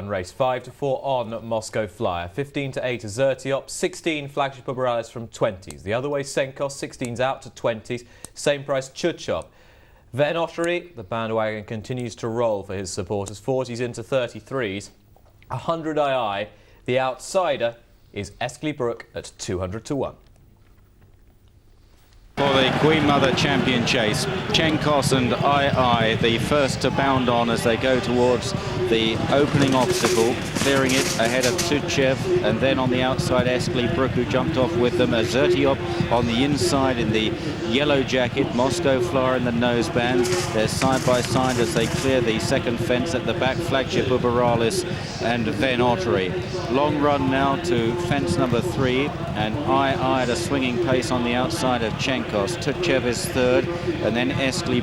Race 5-4 on Moscow Flyer, 15-8 Azertyuiop, 16 Flagship Uberales from 20s. The other way Nicholls, 16s out to 20s, same price Cherchop. Venottery, the bandwagon continues to roll for his supporters, 40s into 33s. 100 II, the outsider is Brook at 200-1. For the Queen Mother Champion Chase, Nicholls and II, the first to bound on as they go towards the opening obstacle, clearing it ahead of Tutchev, and then on the outside Brook, who jumped off with them. Azertyuiop on the inside in the yellow jacket, Moscow Flyer in the noseband. They're side by side as they clear the second fence. At the back, Flagship Uberales and Venottery. Long run now to fence number 3, and II at a swinging pace on the outside of Nicholls. Tutchev is third, and then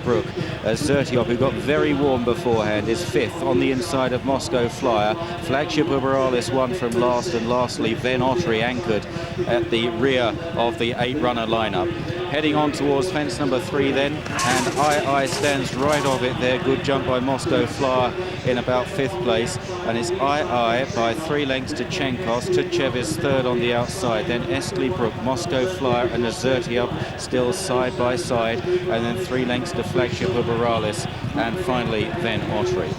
Brook. Azertyuiop, who got very warm beforehand, is fifth on the inside of Moscow Flyer. Flagship Uberales won from last, and lastly Venottery anchored at the rear of the 8-runner lineup. Heading on towards fence number 3 then, and II stands right of it there. Good jump by Moscow Flyer in about 5th place, and it's II by 3 lengths to Nicholls. Tutchev is third on the outside, then Brook, Moscow Flyer and Azertyuiop still side by side, and then 3 lengths to Flagship Uberales, and finally Venottery.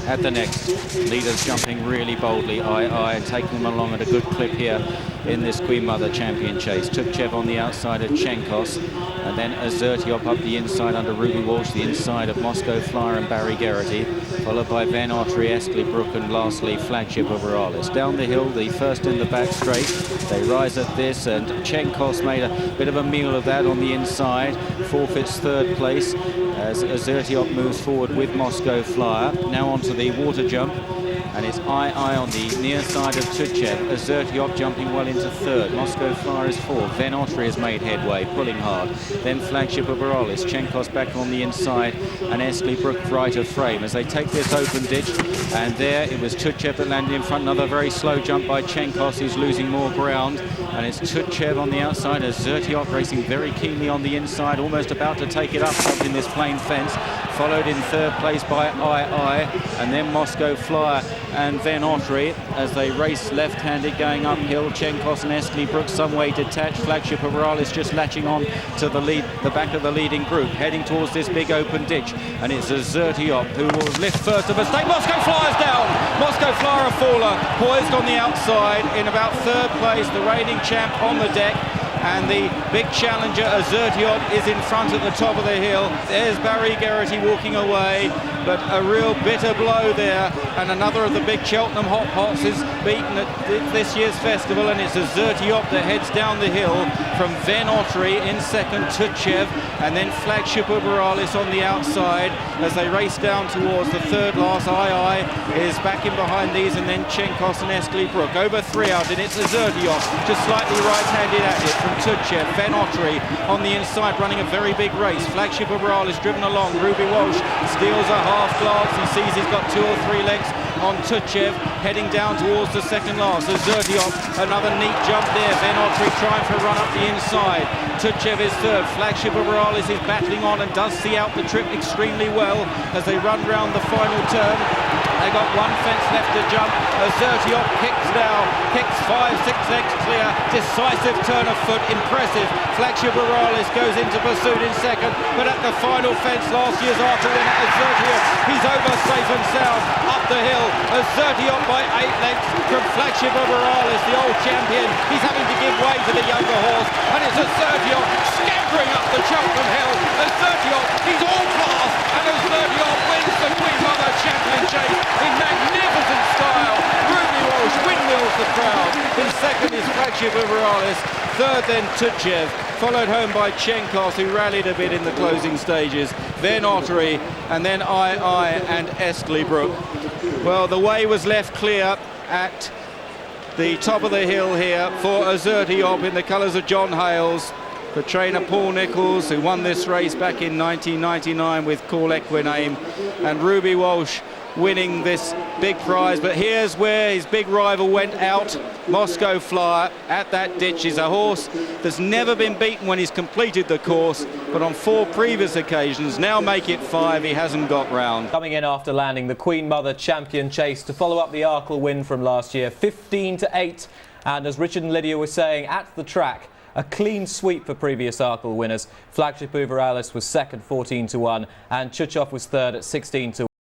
At the next, leaders jumping really boldly, II taking them along at a good clip here in this Queen Mother Champion Chase. Tutchev on the outside of Nicholls, and then Azertyuiop up the inside under Ruby Walsh, the inside of Moscow Flyer and Barry Geraghty, followed by Venottery, Brook, and lastly Flagship Uberales. Down the hill, the first in the back straight, they rise at this, and Nicholls made a bit of a meal of that on the inside, forfeits 3rd place as Azertyuiop moves forward with Moscow Flyer. Now onto the water jump, and it's II on the near side of Tutchev. Azertyuiop jumping well into 3rd. Moscow Flyer is 4th. Venottery has made headway, pulling hard. Then Flagship Uberales. Nicholls back on the inside, and Brook right of frame as they take this open ditch. And there it was Tutchev that landed in front. Another very slow jump by Nicholls, who's losing more ground. And it's Tutchev on the outside. Azertyuiop racing very keenly on the inside, almost about to take it up in this plain fence. Followed in 3rd place by II, and then Moscow Flyer and Venottery as they race left-handed going uphill. Nicholls and Brook some way detached. Flagship Uberales just latching on to the lead, the back of the leading group, heading towards this big open ditch, and it's Azertyuiop who will lift first of a stake. Moscow Flyer's down. Moscow Flyer a faller, poised on the outside in about 3rd place. The reigning champ on the deck. And the big challenger, Azertyuiop, is in front at the top of the hill. There's Barry Geraghty walking away, but a real bitter blow there. And another of the big Cheltenham hot pots is beaten at this year's festival, and it's Azertyuiop that heads down the hill from Venottery in 2nd, Tutchev, and then Flagship Uberales on the outside as they race down towards the 3rd last. II is back in behind these, and then Nicholls and Brook. Over 3 out, and it's Azertyuiop just slightly right-handed at it from Tutchev. Venottery on the inside running a very big race. Flagship Uberales driven along. Ruby Walsh steals a half glance. He sees he's got 2 or 3 lengths on Tutchev, heading down towards the 2nd last. Azertyuiop, another neat jump there. Venottery trying for a run up the inside. Tutchev is 3rd. Flagship Uberales is battling on and does see out the trip extremely well as they run round the final turn. They got 1 fence left to jump. Azertyuiop kicks now, kicks 5-6 lengths clear. Decisive turn of foot, impressive. Flagship Uberales goes into pursuit in 2nd, but at the final fence, last year's Arthur winner Azertyuiop, he's over safe and sound up the hill. Azertyuiop by 8 lengths from Flagship Uberales, the old champion. He's having to give way to the younger horse, and it's Azertyuiop scampering up the Cheltenham hill. Azertyuiop, he's all class, and Azertyuiop wins the Queen Mother Champion Chase in magnificent style. Ruby Walsh windmills the crowd. In 2nd is Flagship Uberales. 3rd then Tutchev, followed home by Nicholls, who rallied a bit in the closing stages. Venottery, and then II and Brook. Well, the way was left clear at the top of the hill here for Azertyuiop in the colours of John Hales, for trainer Paul Nicholls, who won this race back in 1999 with Call Equiname, and Ruby Walsh winning this big prize. But here's where his big rival went out. Moscow Flyer at that ditch is a horse that's never been beaten when he's completed the course, but on 4 previous occasions, now make it 5, he hasn't got round. Coming in after landing the Queen Mother Champion Chase to follow up the Arkle win from last year, 15-8. And as Richard and Lydia were saying at the track, a clean sweep for previous Arkle winners. Flagship Uveralis was second, 14-1, and Nicholls was third at 16-1.